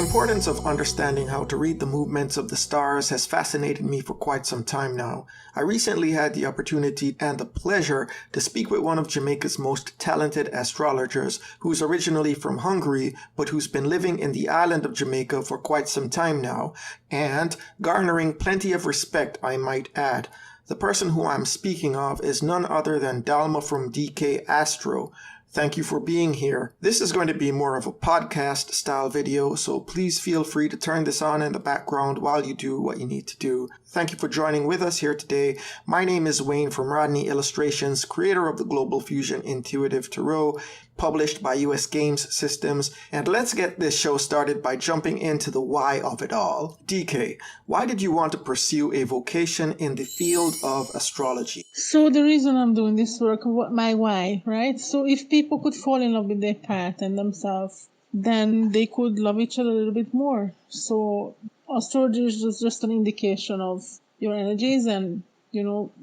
importance of understanding how to read the movements of the stars has fascinated me for quite some time now. I recently had the opportunity and the pleasure to speak with one of Jamaica's most talented astrologers, who's originally from Hungary, but who's been living in the island of Jamaica for quite some time now, and garnering plenty of respect, I might add. The person who I'm speaking of is none other than Dalma from DKAstro. Thank you for being here. This is going to be more of a podcast style video, so please feel free to turn this on in the background while you do what you need to do. Thank you for joining with us here today. My name is Wayne from Rodney Illustrations, creator of the Global Fusion Intuitive Tarot, published by US Games Systems. And let's get this show started by jumping into the why of it all. DK, why did you want to pursue a vocation in the field of astrology? So the reason I'm doing this work, my why, right? So if people could fall in love with their path and themselves, then they could love each other a little bit more. So astrology is just an indication of your energies and,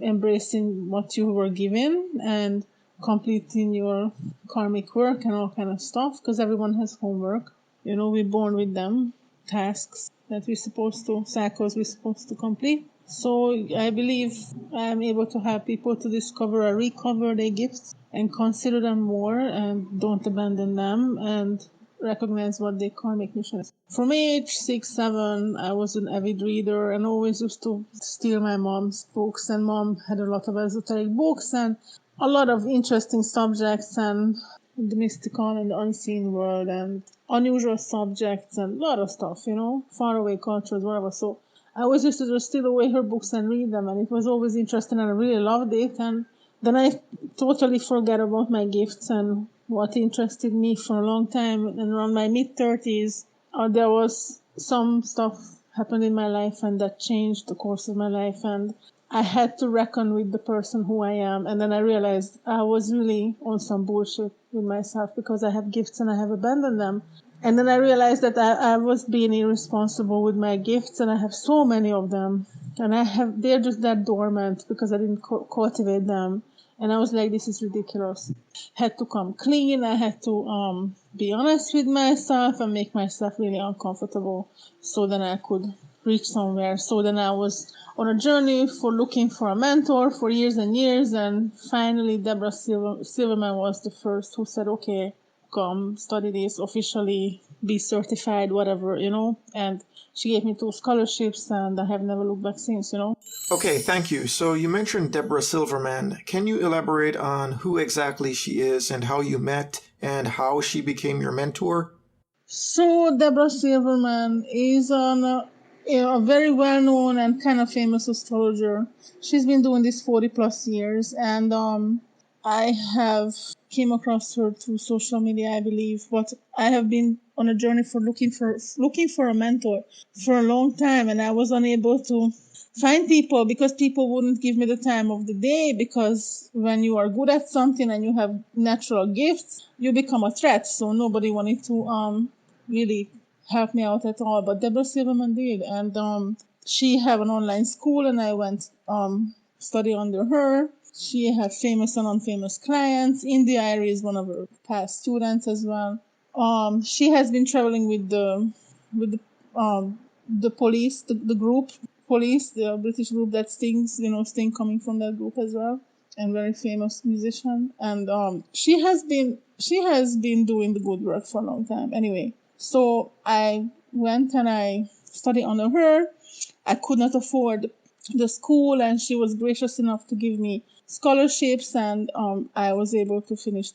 embracing what you were given and completing your karmic work and all kind of stuff, because everyone has homework. We're born with them, tasks that cycles we're supposed to complete. So I believe I'm able to help people to discover or recover their gifts and consider them more and don't abandon them and recognize what their karmic mission is. From age 6, 7, I was an avid reader and always used to steal my mom's books, and mom had a lot of esoteric books and a lot of interesting subjects and the mystical and the unseen world and unusual subjects and a lot of stuff, faraway cultures, whatever. So I always used to just steal away her books and read them, and it was always interesting and I really loved it. And then I totally forgot about my gifts and what interested me for a long time. And around my mid-30s, there was some stuff happened in my life and that changed the course of my life, and I had to reckon with the person who I am. And then I realized I was really on some bullshit with myself because I have gifts and I have abandoned them. And then I realized that I was being irresponsible with my gifts, and I have so many of them. And they're just that dormant because I didn't cultivate them. And I was like, this is ridiculous. Had to come clean. I had to be honest with myself and make myself really uncomfortable so then I could reach somewhere. So then I was on a journey for looking for a mentor for years and years. And finally, Deborah Silverman was the first who said, okay, come study this officially, be certified, whatever, and she gave me 2 scholarships and I have never looked back since, Okay, thank you. So you mentioned Deborah Silverman. Can you elaborate on who exactly she is and how you met and how she became your mentor? So Deborah Silverman is a very well-known and kind of famous astrologer. She's been doing this 40 plus years, and I have came across her through social media, I believe, but I have been on a journey for looking for a mentor for a long time, and I was unable to find people because people wouldn't give me the time of the day, because when you are good at something and you have natural gifts, you become a threat. So nobody wanted to really help me out at all, but Deborah Silverman did, and she have an online school, and I went study under her. She had famous and unfamous clients. India Irie is one of her past students as well. She has been traveling with the police, the group police, the British group that stings, Sting coming from that group as well, and very famous musician. And she has been doing the good work for a long time. Anyway, so I went and I studied under her. I could not afford the school, and she was gracious enough to give me scholarships, and I was able to finish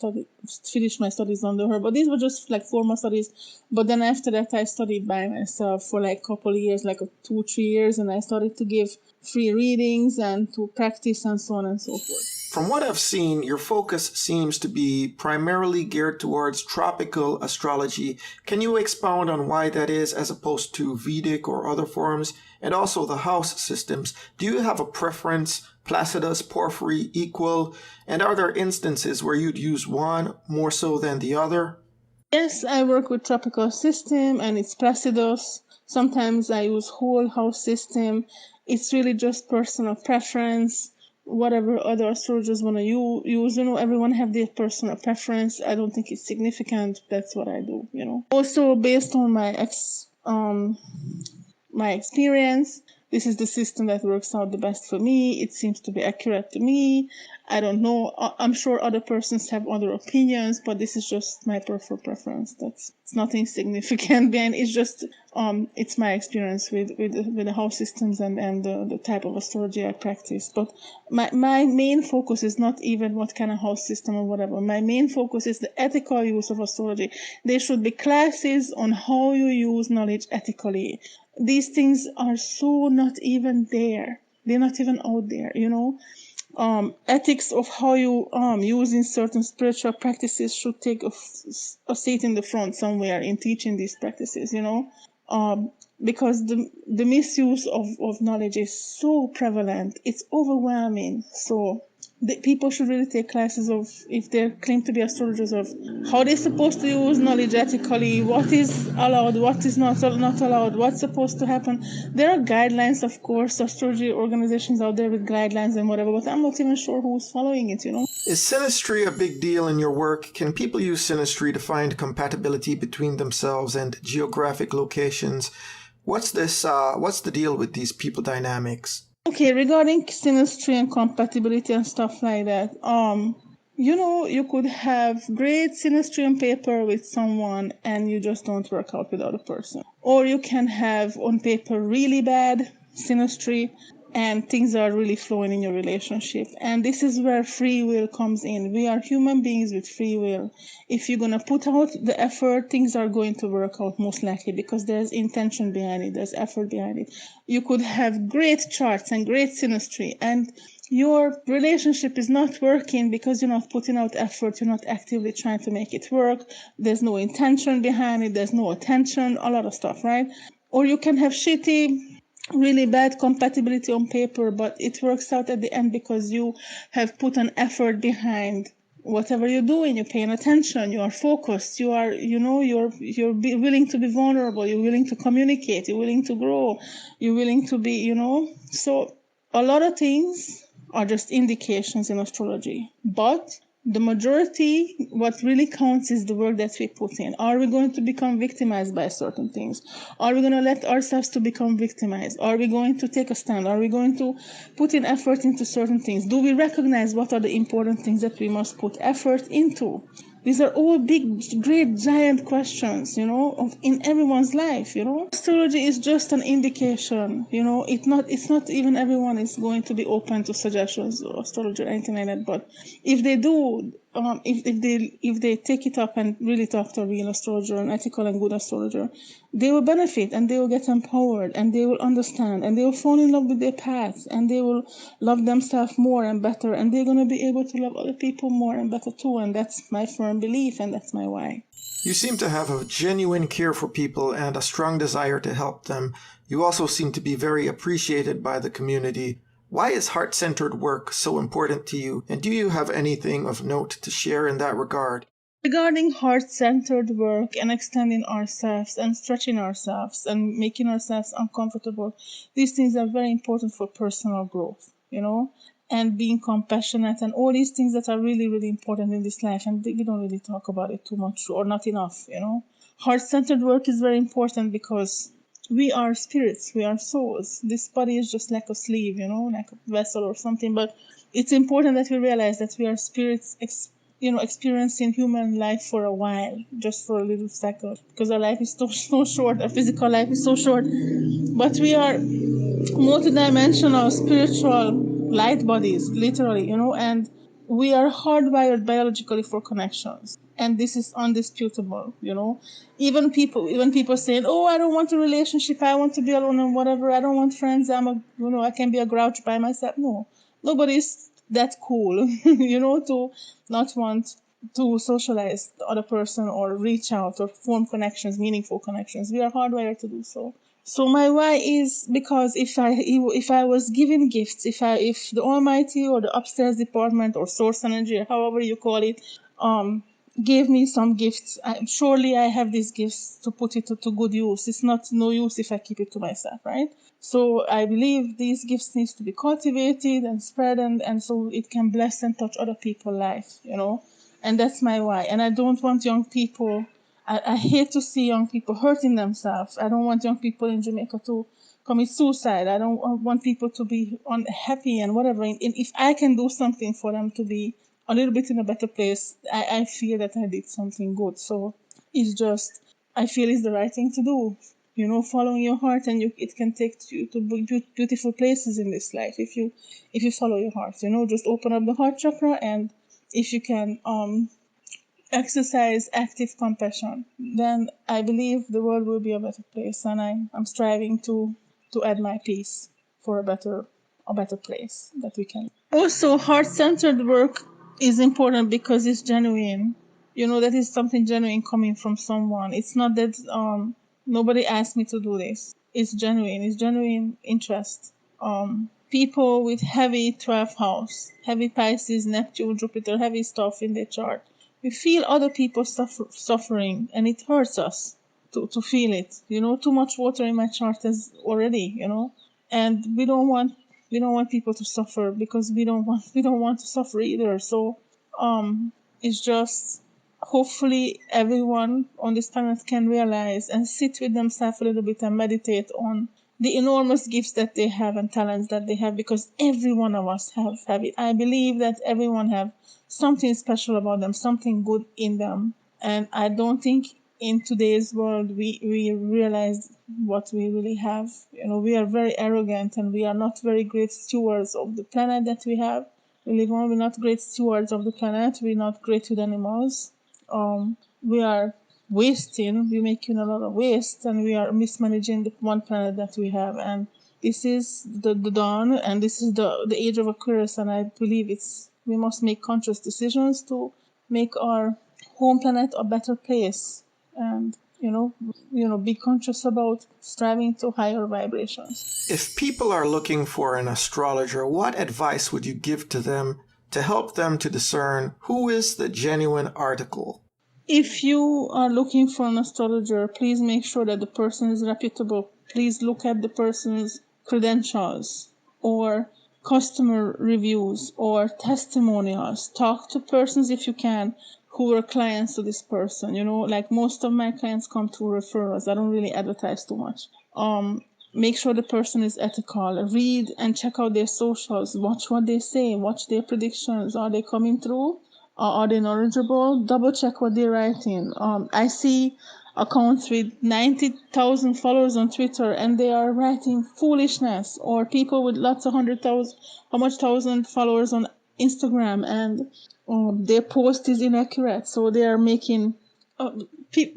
my studies under her. But these were just like formal studies. But then after that, I studied by myself for like a couple of years, like 2-3 years, and I started to give free readings and to practice and so on and so forth. From what I've seen, your focus seems to be primarily geared towards tropical astrology. Can you expound on why that is as opposed to Vedic or other forms? And also the house systems. Do you have a preference, Placidus, Porphyry, Equal? And are there instances where you'd use one more so than the other? Yes, I work with tropical system and it's Placidus. Sometimes I use whole house system. It's really just personal preference. Whatever other astrologers want to use, everyone have their personal preference. I don't think it's significant. That's what I do, Also, based on my my experience. This is the system that works out the best for me. It seems to be accurate to me. I don't know. I'm sure other persons have other opinions, but this is just my personal preference. It's nothing significant behind. It's just it's my experience with the house systems and the type of astrology I practice. But my main focus is not even what kind of house system or whatever. My main focus is the ethical use of astrology. There should be classes on how you use knowledge ethically. These things are so not even there. They're not even out there, ethics of how you using certain spiritual practices should take a seat in the front somewhere in teaching these practices, because the misuse of knowledge is so prevalent. It's overwhelming. So the people should really take classes of, if they claim to be astrologers, of how they're supposed to use knowledge ethically, what is allowed, what is not allowed, what's supposed to happen. There are guidelines, of course, astrology organizations out there with guidelines and whatever, but I'm not even sure who's following it, Is Sinistry a big deal in your work? Can people use Sinistry to find compatibility between themselves and geographic locations? What's the deal with these people dynamics? Okay, regarding Sinistry and compatibility and stuff like that, you could have great Sinistry on paper with someone and you just don't work out with the other person. Or you can have on paper really bad Sinistry and things are really flowing in your relationship. And this is where free will comes in. We are human beings with free will. If you're going to put out the effort, things are going to work out most likely because there's intention behind it, there's effort behind it. You could have great charts and great Sinistry, and your relationship is not working because you're not putting out effort, you're not actively trying to make it work, there's no intention behind it, there's no attention, a lot of stuff, right? Or you can have shitty, really bad compatibility on paper, but it works out at the end because you have put an effort behind whatever you're doing. You're paying attention, you are focused, you are, you're willing to be vulnerable, you're willing to communicate, you're willing to grow, you're willing to be, so a lot of things are just indications in astrology, but the majority, what really counts is the work that we put in. Are we going to become victimized by certain things? Are we going to let ourselves to become victimized? Are we going to take a stand? Are we going to put in effort into certain things? Do we recognize what are the important things that we must put effort into? These are all big, great, giant questions, in everyone's life, Astrology is just an indication, it's not even everyone is going to be open to suggestions or astrology or anything like that, but if they do, if they take it up and really talk to a real astrologer, an ethical and good astrologer, they will benefit and they will get empowered and they will understand and they will fall in love with their path and they will love themselves more and better and they're going to be able to love other people more and better too, and that's my firm belief and that's my why. You seem to have a genuine care for people and a strong desire to help them. You also seem to be very appreciated by the community. Why is heart-centered work so important to you, and do you have anything of note to share in that regard? Regarding heart-centered work and extending ourselves and stretching ourselves and making ourselves uncomfortable, these things are very important for personal growth, and being compassionate and all these things that are really, really important in this life, and we don't really talk about it too much or not enough, Heart-centered work is very important because we are spirits, we are souls. This body is just like a sleeve, like a vessel or something, but it's important that we realize that we are spirits experiencing human life for a while, just for a little second, because our life is so short, our physical life is so short, but we are multidimensional spiritual light bodies, literally, and we are hardwired biologically for connections, and this is undisputable, even people saying, oh, I don't want a relationship, I want to be alone and whatever, I don't want friends, I can be a grouch by myself. No, nobody's that cool to not want to socialize the other person or reach out or form connections, meaningful connections. We are hardwired to do so. So my why is because if I was given gifts, if the Almighty or the upstairs department or source energy or however you call it, gave me some gifts, surely I have these gifts to put it to good use. It's not no use if I keep it to myself, right? So I believe these gifts needs to be cultivated and spread and so it can bless and touch other people's life, and that's my why. And I don't want young people I hate to see young people hurting themselves. I don't want young people in Jamaica to commit suicide. I don't want people to be unhappy and whatever. And if I can do something for them to be a little bit in a better place, I feel that I did something good. So it's just, I feel it's the right thing to do. You know, following your heart, and it can take you to beautiful places in this life if you follow your heart. You know, just open up the heart chakra, and if you can exercise active compassion, then I believe the world will be a better place, and I'm striving to add my piece for a better place that we can. Also, heart-centered work is important because it's genuine. You know, that is something genuine coming from someone. It's not that nobody asked me to do this. It's genuine. It's genuine interest. People with heavy 12th house, heavy Pisces, Neptune, Jupiter, heavy stuff in their chart, we feel other people suffering, and it hurts us to feel it. You know, too much water in my chart is already, you know, and we don't want people to suffer, because we don't want to suffer either. So it's just, hopefully everyone on this planet can realize and sit with themselves a little bit and meditate on the enormous gifts that they have and talents that they have, because every one of us have it. I believe that everyone have something special about them, something good in them. And I don't think in today's world we realize what we really have. You know, we are very arrogant, and we are not very great stewards of the planet that we have. We live on, we're not great stewards of the planet, we're not great with animals. We are wasting, we're making a lot of waste, and we are mismanaging the one planet that we have. And this is the dawn, and this is the age of Aquarius, and I believe we must make conscious decisions to make our home planet a better place, and be conscious about striving to higher vibrations. If people are looking for an astrologer, what advice would you give to them to help them to discern who is the genuine article? If you are looking for an astrologer, please make sure that the person is reputable. Please look at the person's credentials or customer reviews or testimonials. Talk to persons, if you can, who were clients to this person. You know, like most of my clients come through referrals. I don't really advertise too much. Make sure the person is ethical. Read and check out their socials. Watch what they say. Watch their predictions. Are they coming through? Are they knowledgeable? Double check what they're writing. I see accounts with 90,000 followers on Twitter, and they are writing foolishness, or people with lots of 100,000 followers on Instagram, and their post is inaccurate, so they are making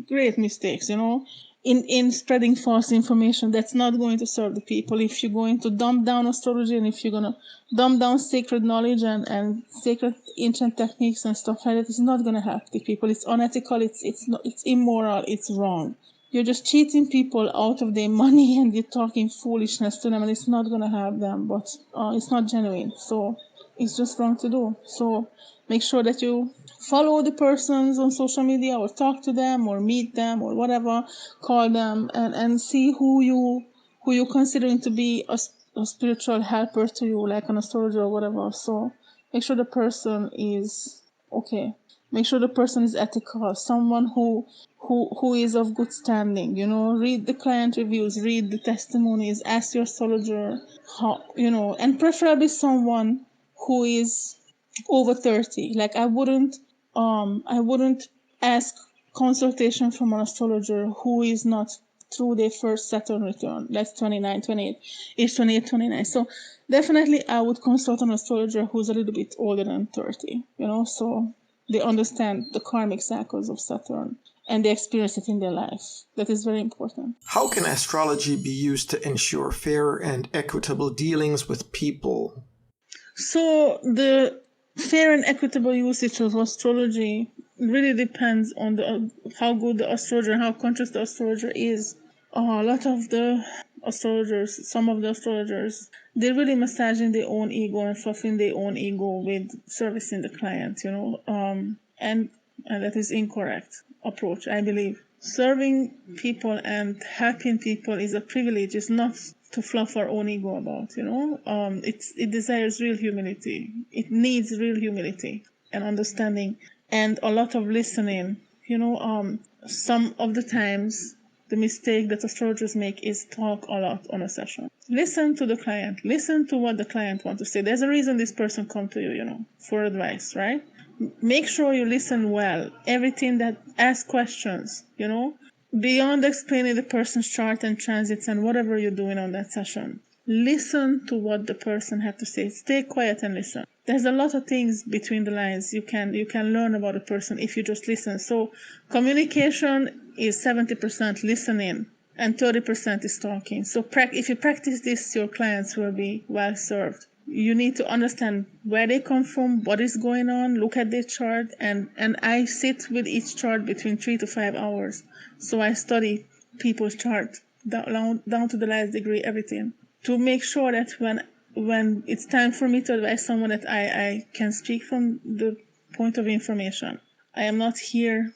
great mistakes, you know, in spreading false information that's not going to serve the people. If you're going to dumb down astrology, and if you're going to dumb down sacred knowledge and sacred ancient techniques and stuff like that, it's not going to help the people. It's unethical, it's immoral, it's wrong. You're just cheating people out of their money, and you're talking foolishness to them, and it's not going to help them, but it's not genuine. So it's just wrong to do. So make sure that you follow the persons on social media, or talk to them, or meet them, or whatever, call them, and see who you considering to be a spiritual helper to you, like an astrologer or whatever. So make sure the person is okay. Make sure the person is ethical, someone who is of good standing. You know, read the client reviews, read the testimonies, ask your astrologer how, you know, and preferably someone who is over 30. Like I wouldn't ask consultation from an astrologer who is not through their first Saturn return. That's 29, 28, age 28, 29. So definitely I would consult an astrologer who's a little bit older than 30, you know, so they understand the karmic cycles of Saturn and they experience it in their life. That is very important. How can astrology be used to ensure fair and equitable dealings with people? So the fair and equitable usage of astrology really depends on how good the astrologer, how conscious the astrologer is. A lot of the astrologers, some of the astrologers, they're really massaging their own ego and fluffing their own ego with servicing the client, you know, and that is incorrect approach, I believe. Serving people and helping people is a privilege. It's not to fluff our own ego about, you know. It desires real humility. It needs real humility and understanding and a lot of listening. You know, some of the times the mistake that astrologers make is talk a lot on a session. Listen to the client. Listen to what the client wants to say. There's a reason this person come to you, for advice, right? Make sure you listen well. Everything that ask questions, beyond explaining the person's chart and transits and whatever you're doing on that session. Listen to what the person has to say. Stay quiet and listen. There's a lot of things between the lines you can learn about a person if you just listen. So communication is 70% listening and 30% is talking. So if you practice this, your clients will be well served. You need to understand where they come from, what is going on, look at their chart, and I sit with each chart between 3 to 5 hours. So I study people's chart down to the last degree, everything, to make sure that when it's time for me to advise someone, that I can speak from the point of information. I am not here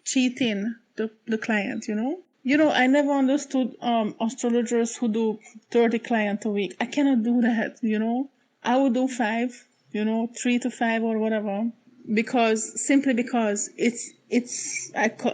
cheating the client, I never understood astrologers who do 30 clients a week. I cannot do that, I would do 5, 3 to 5 or whatever, simply because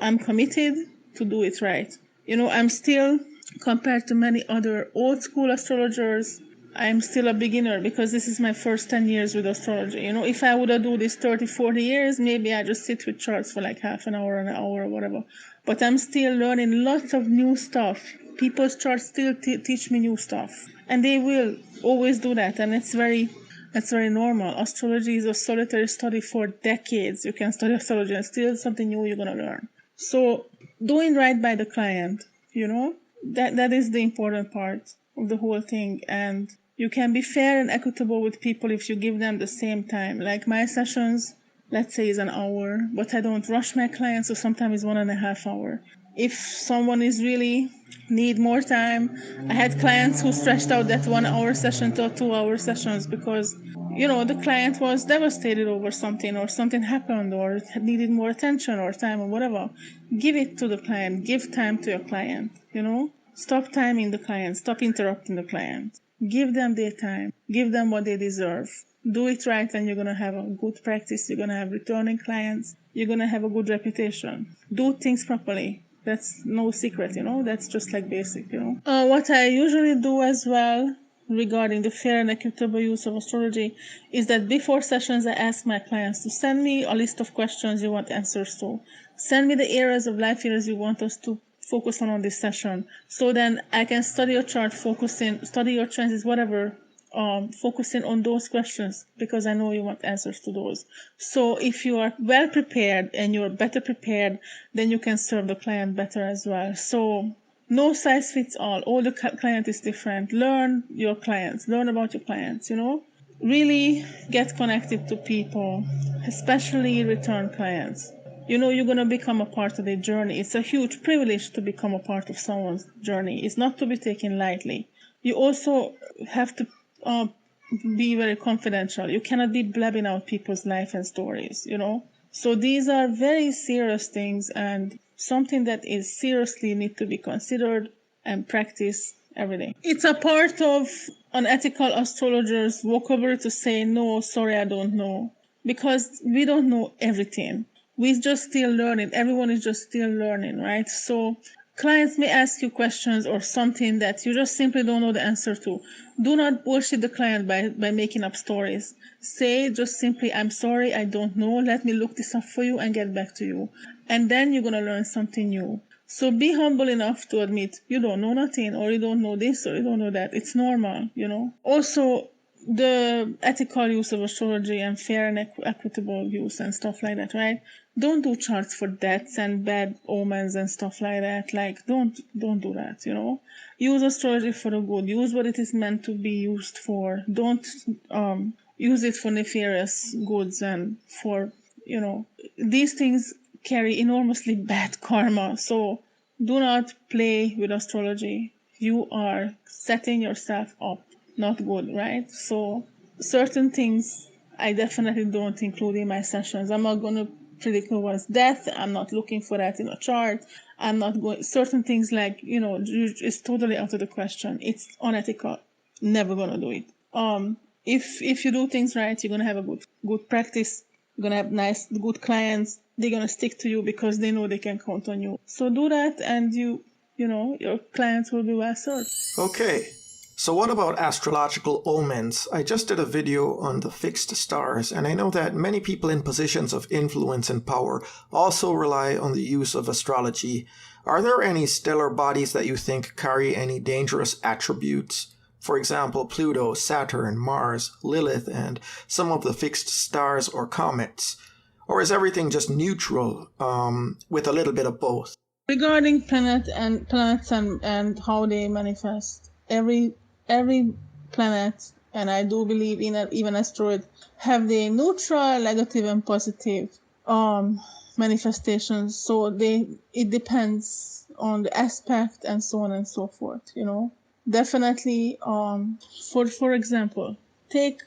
I'm committed to do it right. I'm still, compared to many other old school astrologers, I'm still a beginner because this is my first 10 years with astrology. If I would have do this 30, 40 years, maybe I just sit with charts for like half an hour or whatever. But I'm still learning lots of new stuff. People's charts still teach me new stuff. And they will always do that. And that's very normal. Astrology is a solitary study for decades. You can study astrology and still something new you're going to learn. So doing right by the client, that is the important part of the whole thing. And you can be fair and equitable with people if you give them the same time. Like my sessions, let's say, is an hour, but I don't rush my clients, so sometimes it's 1.5 hours. If someone is really need more time, I had clients who stretched out that 1 hour session to 2 hour sessions because, the client was devastated over something, or something happened, or needed more attention or time or whatever. Give it to the client. Give time to your client, Stop timing the client. Stop interrupting the client. Give them their time. Give them what they deserve. Do it right, and you're going to have a good practice. You're going to have returning clients. You're going to have a good reputation. Do things properly. That's no secret, That's just like basic, What I usually do as well regarding the fair and equitable use of astrology is that before sessions I ask my clients to send me a list of questions you want answers to. Send me the areas of life areas you want us to focus on this session. So then I can study your chart, study your transits, whatever, focusing on those questions because I know you want answers to those. So if you are well prepared and you're better prepared, then you can serve the client better as well. So no size fits all. All the client is different. Learn your clients. Learn about your clients, Really get connected to people, especially return clients. You're going to become a part of their journey. It's a huge privilege to become a part of someone's journey. It's not to be taken lightly. You also have to be very confidential. You cannot be blabbing out people's life and stories, So these are very serious things and something that is seriously need to be considered and practiced every day. It's a part of an ethical astrologer's vocabulary to say, no, sorry, I don't know. Because we don't know everything. We're just still learning. Everyone is just still learning, right? So clients may ask you questions or something that you just simply don't know the answer to. Do not bullshit the client by making up stories. Say just simply, I'm sorry, I don't know. Let me look this up for you and get back to you. And then you're going to learn something new. So be humble enough to admit you don't know nothing, or you don't know this, or you don't know that. It's normal, Also, the ethical use of astrology and fair and equitable use and stuff like that, right? Don't do charts for deaths and bad omens and stuff like that. Like, don't do that, Use astrology for the good. Use what it is meant to be used for. Don't use it for nefarious goods and for, these things carry enormously bad karma. So do not play with astrology. You are setting yourself up not good, right? So certain things I definitely don't include in my sessions. I'm not going to predict no one's death. I'm not looking for that in a chart. I'm not going, certain things like, it's totally out of the question. It's unethical. Never going to do it. If you do things right, you're going to have a good practice. You're going to have nice, good clients. They're going to stick to you because they know they can count on you. So do that, and you know, your clients will be well served. Okay, so what about astrological omens? I just did a video on the fixed stars, and I know that many people in positions of influence and power also rely on the use of astrology. Are there any stellar bodies that you think carry any dangerous attributes? For example, Pluto, Saturn, Mars, Lilith, and some of the fixed stars or comets? Or is everything just neutral, with a little bit of both? Regarding planets and how they manifest, every planet, and I do believe in even asteroid, have the neutral, negative, and positive manifestations. So it depends on the aspect and so on and so forth. You know, definitely. For example, take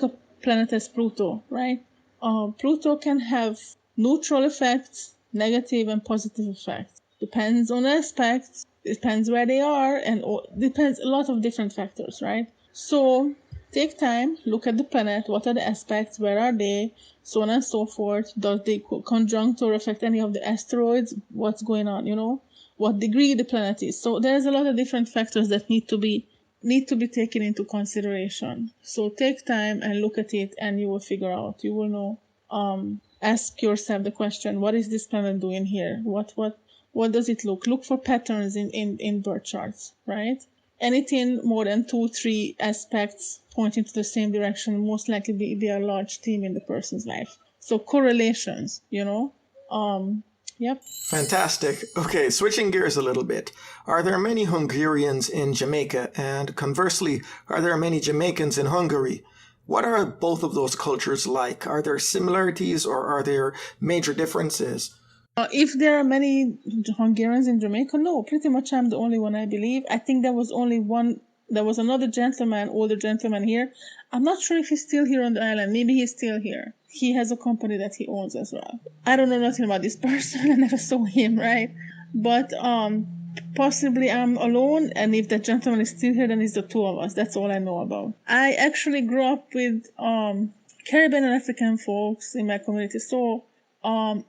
a planet as Pluto, right? Pluto can have neutral effects, negative and positive effects. Depends on aspects, depends where they are, and depends a lot of different factors, right? So take time, look at the planet, what are the aspects, where are they, so on and so forth. Does they conjunct or affect any of the asteroids? What's going on, you know? What degree the planet is. So there's a lot of different factors that need to be taken into consideration. So take time and look at it, and you will figure out, you will know. Ask yourself the question, what is this planet doing here? What does it look? Look for patterns in birth charts, right? Anything more than 2-3 aspects pointing to the same direction most likely be a large theme in the person's life. So correlations, you know. Yep. Fantastic. Okay, switching gears a little bit. Are there many Hungarians in Jamaica? And conversely, are there many Jamaicans in Hungary? What are both of those cultures like? Are there similarities or are there major differences? If there are many Hungarians in Jamaica, no, pretty much I'm the only one, I believe. I think there was only one, there was another gentleman, older gentleman here. I'm not sure if he's still here on the island. Maybe he's still here. He has a company that he owns as well. I don't know nothing about this person. I never saw him, right? But possibly I'm alone, and if that gentleman is still here, then it's the two of us. That's all I know about. I actually grew up with Caribbean and African folks in my community. So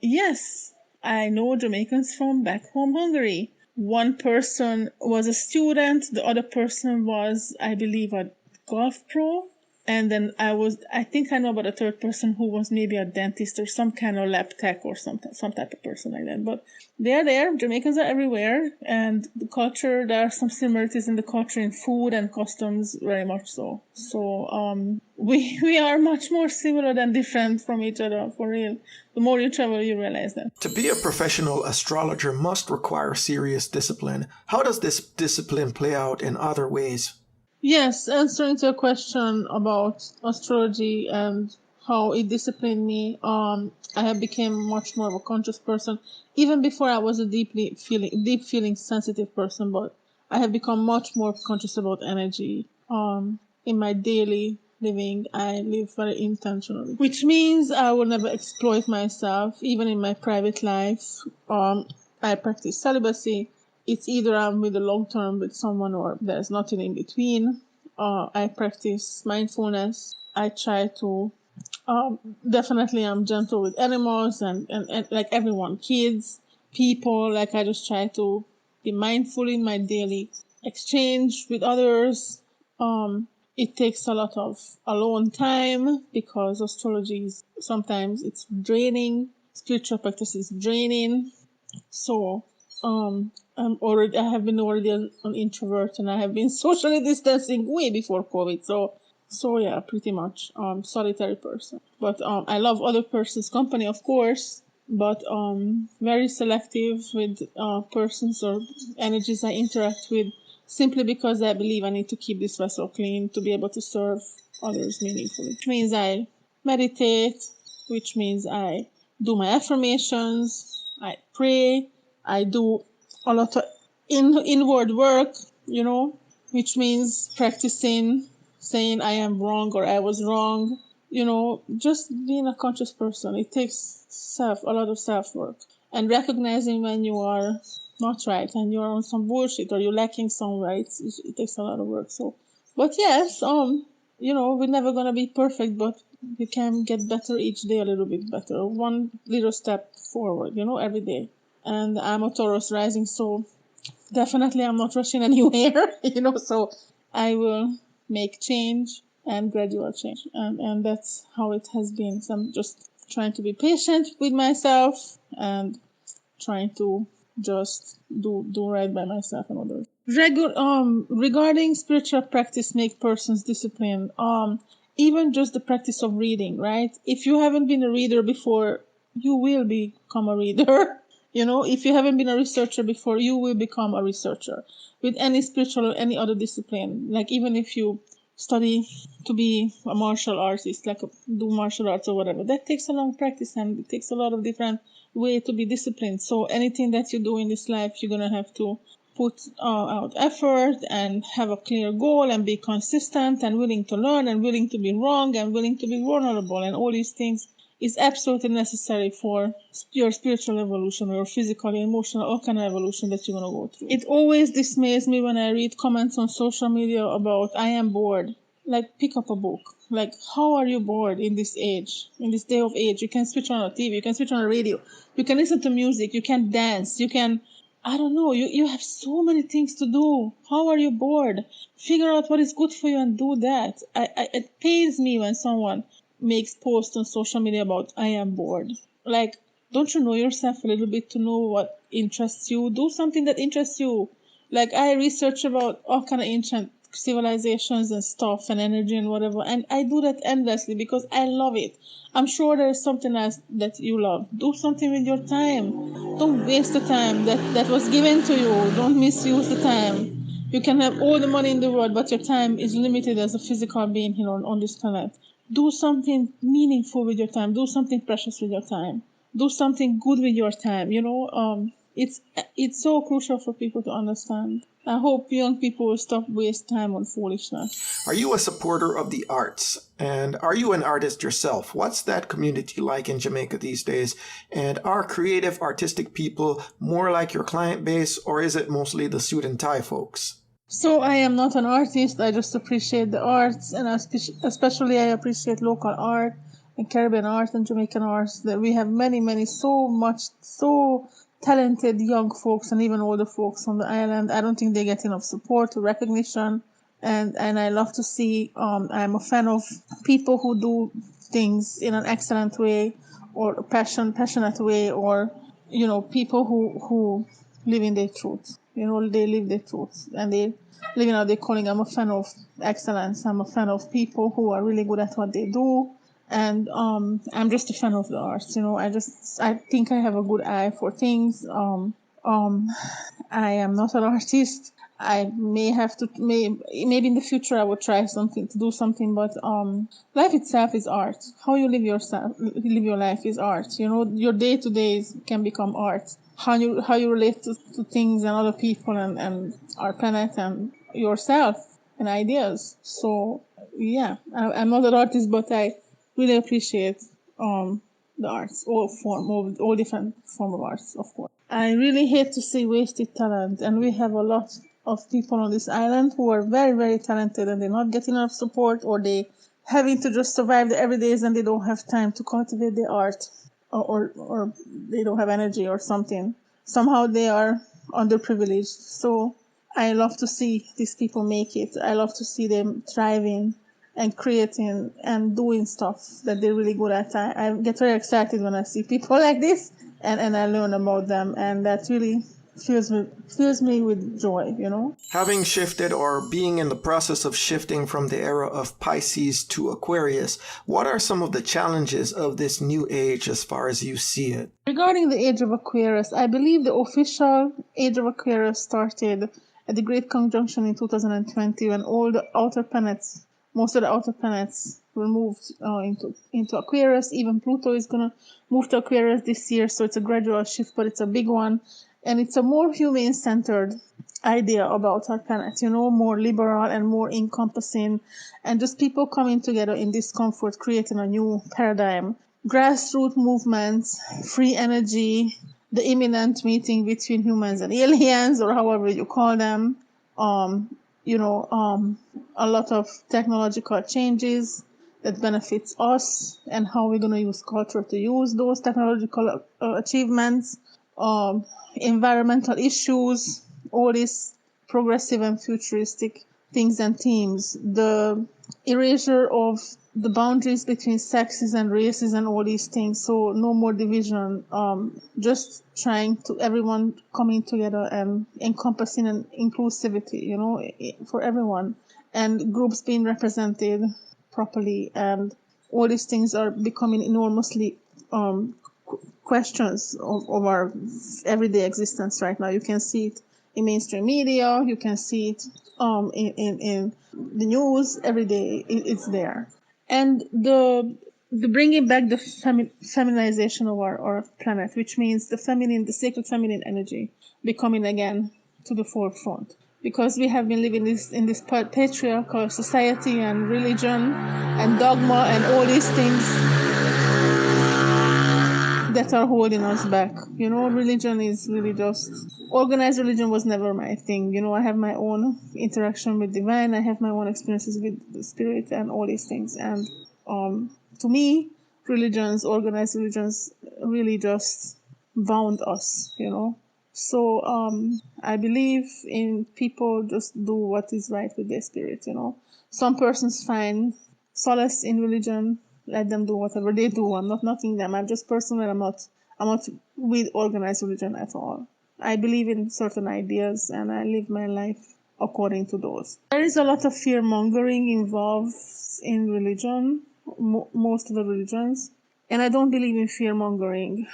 yes, I know Jamaicans from back home Hungary. One person was a student, the other person was, I believe, a golf pro. And then I think I know about a third person who was maybe a dentist or some kind of lab tech or some type of person like that. But they're there. Jamaicans are everywhere. And the culture, there are some similarities in the culture, in food and customs, very much so. So we are much more similar than different from each other, for real. The more you travel, you realize that. To be a professional astrologer must require serious discipline. How does this discipline play out in other ways? Yes, answering to a question about astrology and how it disciplined me, I have become much more of a conscious person. Even before I was a deep feeling sensitive person, but I have become much more conscious about energy. In my daily living, I live very intentionally, which means I will never exploit myself, even in my private life. I practice celibacy. It's either I'm with the long term with someone or there's nothing in between. I practice mindfulness. I try to, definitely I'm gentle with animals and like everyone, kids, people, like I just try to be mindful in my daily exchange with others. It takes a lot of alone time because astrology is sometimes it's draining. Spiritual practice is draining. So I have been already an introvert, and I have been socially distancing way before COVID. So yeah, pretty much solitary person. But I love other person's company, of course, but very selective with persons or energies I interact with, simply because I believe I need to keep this vessel clean to be able to serve others meaningfully. Which means I meditate, which means I do my affirmations, I pray, I do a lot of inward work, you know, which means practicing saying I am wrong or I was wrong, you know, just being a conscious person. It takes a lot of self work, and recognizing when you are not right and you're on some bullshit or you're lacking somewhere. It takes a lot of work. So, but yes, you know, we're never gonna be perfect, but you can get better each day, a little bit better, one little step forward, every day. And I'm a Taurus rising, so definitely I'm not rushing anywhere, so I will make change and gradual change. And that's how it has been. So I'm just trying to be patient with myself and trying to just do right by myself and others. Regarding spiritual practice make persons disciplined. Even just the practice of reading, right? If you haven't been a reader before, you will become a reader. If you haven't been a researcher before, you will become a researcher with any spiritual or any other discipline. Like even if you study to be a martial artist, like do martial arts or whatever, that takes a long practice and it takes a lot of different way to be disciplined. So anything that you do in this life, you're gonna have to put out effort and have a clear goal and be consistent and willing to learn and willing to be wrong and willing to be vulnerable, and all these things is absolutely necessary for your spiritual evolution or your physical, emotional, all kind of evolution that you're going to go through. It always dismays me when I read comments on social media about I am bored. Like, pick up a book. Like, how are you bored in this age, in this day of age? You can switch on a TV, you can switch on a radio, you can listen to music, you can dance, you can, I don't know, you have so many things to do. How are you bored? Figure out what is good for you and do that. It pains me when someone makes posts on social media about I am bored. Like, don't you know yourself a little bit to know what interests you? Do something that interests you. Like, I research about all kind of ancient civilizations and stuff and energy and whatever, and I do that endlessly because I love it. I'm sure there's something else that you love. Do something with your time. Don't waste the time that was given to you. Don't misuse the time. You can have all the money in the world, but your time is limited as a physical being here on this planet. Do something meaningful with your time. Do something precious with your time. Do something good with your time. It's so crucial for people to understand. I hope young people will stop waste time on foolishness. Are you a supporter of the arts? And are you an artist yourself? What's that community like in Jamaica these days? And are creative, artistic people more like your client base, or is it mostly the suit and tie folks? So I am not an artist. I just appreciate the arts, and especially I appreciate local art and Caribbean art and Jamaican arts. That we have many, so talented young folks and even older folks on the island. I don't think they get enough support or recognition, and I love to see. I'm a fan of people who do things in an excellent way, or passionate way, or people who live in their truth. They live their truth and they live out their calling. I'm a fan of excellence. I'm a fan of people who are really good at what they do. And I'm just a fan of the arts. I think I have a good eye for things. I am not an artist. I may have to, maybe in the future I would try to do something, but life itself is art. How you live your life is art. Your day to days can become art. How you relate to things and other people and our planet and yourself and ideas. So yeah, I'm not an artist, but I really appreciate the arts, all different form of arts, of course. I really hate to see wasted talent, and we have a lot of people on this island who are very, very talented and they're not getting enough support, or they having to just survive the everydays and they don't have time to cultivate their art, or they don't have energy or something. Somehow they are underprivileged. So I love to see these people make it. I love to see them thriving and creating and doing stuff that they're really good at. I get very excited when I see people like this and I learn about them, and that really fills me with joy, Having shifted or being in the process of shifting from the era of Pisces to Aquarius, what are some of the challenges of this new age as far as you see it? Regarding the age of Aquarius, I believe the official age of Aquarius started at the Great Conjunction in 2020 when most of the outer planets were moved into Aquarius. Even Pluto is going to move to Aquarius this year, so it's a gradual shift, but it's a big one. And it's a more humane-centered idea about our planet, more liberal and more encompassing, and just people coming together in discomfort, creating a new paradigm. Grassroots movements, free energy, the imminent meeting between humans and aliens, or however you call them, a lot of technological changes that benefits us, and how we're going to use culture to use those technological achievements, environmental issues, all these progressive and futuristic things and themes, the erasure of the boundaries between sexes and races and all these things. So no more division, just trying to everyone coming together and encompassing an inclusivity, for everyone, and groups being represented properly, and all these things are becoming enormously questions of our everyday existence right now. You can see it in mainstream media, you can see it in the news every day. It's there. And the bringing back the feminization of our planet, which means the sacred feminine energy becoming again to the forefront, because we have been living in this patriarchal society and religion and dogma and all these things that are holding us back. Religion is really just organized. Religion was never my thing. I have my own interaction with divine. I have my own experiences with the spirit and all these things. And to me, organized religions, really just bound us. So I believe in people just do what is right with their spirit. Some persons find solace in religion. Let them do whatever they do. I'm not knocking them. I'm just personal. I'm not with organized religion at all. I believe in certain ideas and I live my life according to those. There is a lot of fear mongering involved in religion, most of the religions, and I don't believe in fear mongering.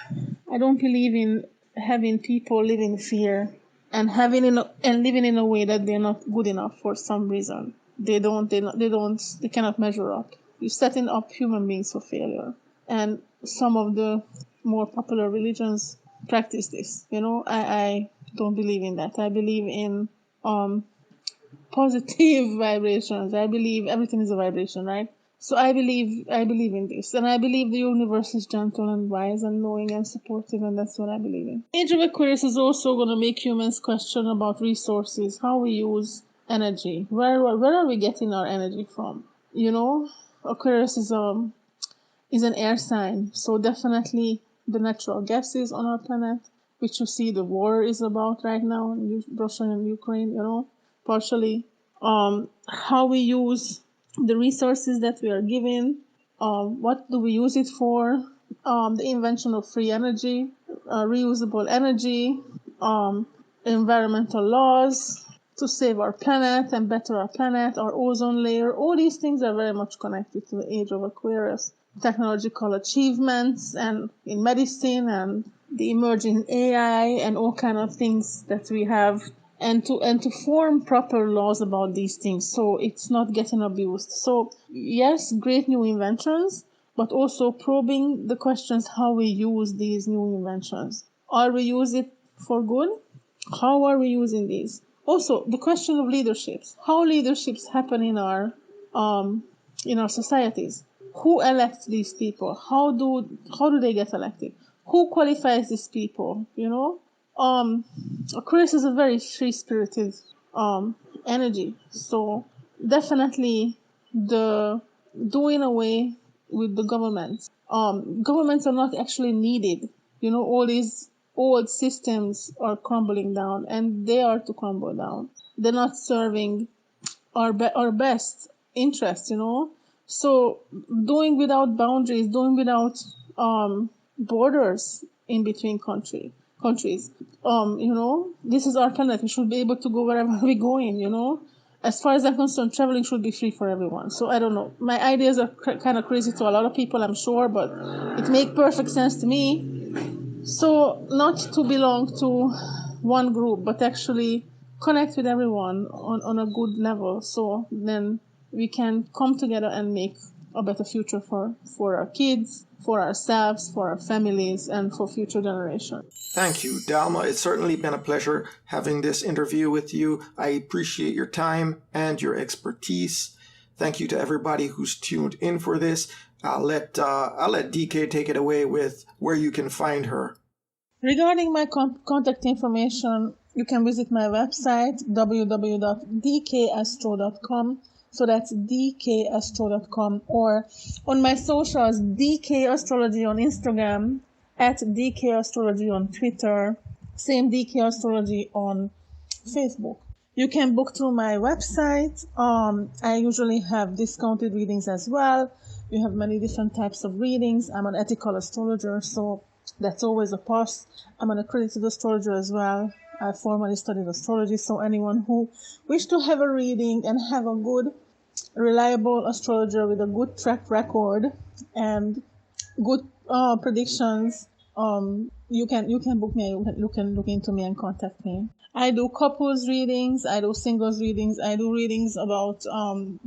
I don't believe in having people live in fear and living in a way that they're not good enough for some reason. They cannot measure up. You're setting up human beings for failure. And some of the more popular religions practice this. I don't believe in that. I believe in positive vibrations. I believe everything is a vibration, right? So I believe in this. And I believe the universe is gentle and wise and knowing and supportive, and that's what I believe in. Age of Aquarius is also going to make humans question about resources, how we use energy. Where are we getting our energy from? Aquarius is an air sign, so definitely the natural gases on our planet, which you see the war is about right now in Russia and Ukraine, partially. How we use the resources that we are given, what do we use it for, the invention of free energy, reusable energy, environmental laws, to save our planet and better our planet, our ozone layer. All these things are very much connected to the age of Aquarius. Technological achievements and in medicine and the emerging AI and all kind of things that we have, and to form proper laws about these things so it's not getting abused. So yes, great new inventions, but also probing the questions how we use these new inventions. Are we using it for good? How are we using these? Also, the question of leaderships. How leaderships happen in our societies? Who elects these people? How do they get elected? Who qualifies these people? Aquarius is a very free-spirited energy. So definitely the doing away with the governments. Governments are not actually needed. All these old systems are crumbling down, and they are to crumble down. They're not serving our best interest, So doing without boundaries, doing without borders in between countries. This is our planet. We should be able to go wherever we're going, As far as I'm concerned, traveling should be free for everyone. So I don't know. My ideas are kind of crazy to a lot of people, I'm sure, but it makes perfect sense to me. So not to belong to one group, but actually connect with everyone on a good level. So then we can come together and make a better future for our kids, for ourselves, for our families, and for future generations. Thank you, Dalma. It's certainly been a pleasure having this interview with you. I appreciate your time and your expertise. Thank you to everybody who's tuned in for this. I'll let DK take it away with where you can find her. Regarding my contact information, you can visit my website www.DKAstro.com. So that's DKAstro.com, or on my socials, DKAstrology on Instagram, at DKAstrology on Twitter, same DKAstrology on Facebook. You can book through my website. I usually have discounted readings as well. You have many different types of readings. I'm an ethical astrologer, so that's always a plus. I'm an accredited astrologer as well. I formally studied astrology, so anyone who wishes to have a reading and have a good, reliable astrologer with a good track record and good predictions, you can book me. You can look into me and contact me. I do couples readings, I do singles readings, I do readings about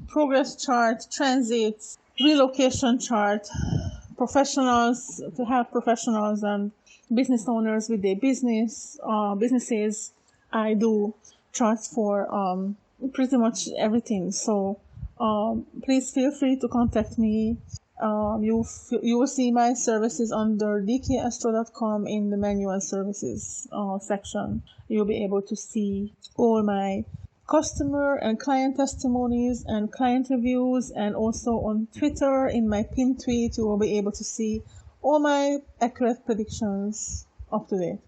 progress chart, transits, relocation chart, professionals, to help professionals and business owners with their businesses. I do charts for pretty much everything. So please feel free to contact me. You will see my services under DKAstro.com in the menu and services section. You'll be able to see all my customer and client testimonies and client reviews, and also on Twitter in my pinned tweet you will be able to see all my accurate predictions up to date.